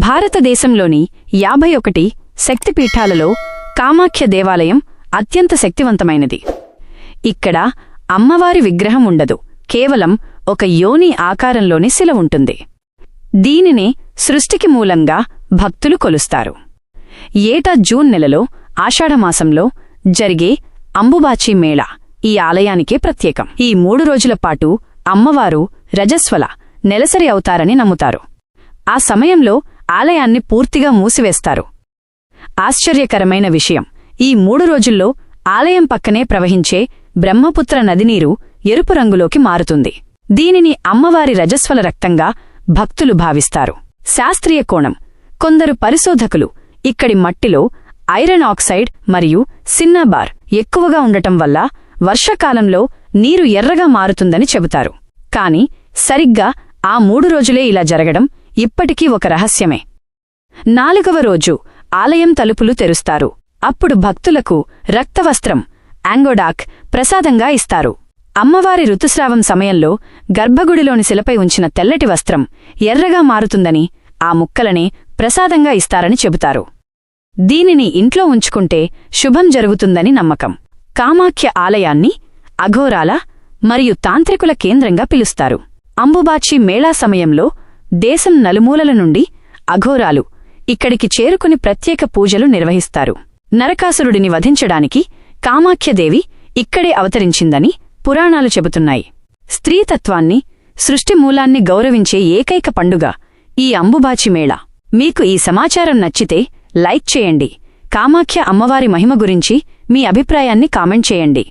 భారతదేశంలోని 51 శక్తిపీఠాలలో కామాఖ్య దేవాలయం అత్యంత శక్తివంతమైనది. ఇక్కడ అమ్మవారి విగ్రహం ఉండదు, కేవలం ఒక యోని ఆకారంలోని శిల ఉంటుంది. దీనినే సృష్టికి మూలంగా భక్తులు కొలుస్తారు. ఏటా జూన్ నెలలో ఆషాఢమాసంలో జరిగే అంబుబాచి మేళా ఈ ఆలయానికే ప్రత్యేకం. ఈ 3 రోజుల పాటు అమ్మవారు రజస్వల నెలసరి అవుతారని నమ్ముతారు. ఆ సమయంలో ఆలయాన్ని పూర్తిగా మూసివేస్తారు. ఆశ్చర్యకరమైన విషయం, ఈ 3 రోజుల్లో ఆలయం పక్కనే ప్రవహించే బ్రహ్మపుత్ర నదినీరు ఎరుపు రంగులోకి మారుతుంది. దీనిని అమ్మవారి రజస్వల రక్తంగా భక్తులు భావిస్తారు. శాస్త్రీయ కోణం, కొందరు పరిశోధకులు ఇక్కడి మట్టిలో ఐరన్ ఆక్సైడ్ మరియు సిన్నాబార్ ఎక్కువగా ఉండటం వల్ల వర్షాకాలంలో నీరు ఎర్రగా మారుతుందని చెబుతారు. కాని సరిగ్గా ఆ 3 రోజులే ఇలా జరగడం ఇప్పటికీ ఒక రహస్యమే. 4వ రోజు ఆలయం తలుపులు తెరుస్తారు. అప్పుడు భక్తులకు రక్తవస్త్రం యాంగోడాక్ ప్రసాదంగా ఇస్తారు. అమ్మవారి ఋతుస్రావం సమయంలో గర్భగుడిలోని శిలపై ఉంచిన తెల్లటి వస్త్రం ఎర్రగా మారుతుందని, ఆ ముక్కలనే ప్రసాదంగా ఇస్తారని చెబుతారు. దీనిని ఇంట్లో ఉంచుకుంటే శుభం జరుగుతుందని నమ్మకం. కామాఖ్య ఆలయాన్ని అఘోరాల మరియు తాంత్రికుల కేంద్రంగా పిలుస్తారు. అంబుబాచి మేళా సమయంలో దేశం నలుమూలల నుండి అఘోరాలు ఇక్కడికి చేరుకుని ప్రత్యేక పూజలు నిర్వహిస్తారు. నరకాసురుడిని వధించడానికి కామాఖ్యదేవి ఇక్కడే అవతరించిందని పురాణాలు చెబుతున్నాయి. స్త్రీతత్వాన్ని, సృష్టి మూలాన్ని గౌరవించే ఏకైక పండుగ ఈ అంబుబాచి మేళా. మీకు ఈ సమాచారం నచ్చితే లైక్ చేయండి. కామాఖ్య అమ్మవారి మహిమ గురించి మీ అభిప్రాయాన్ని కామెంట్ చేయండి.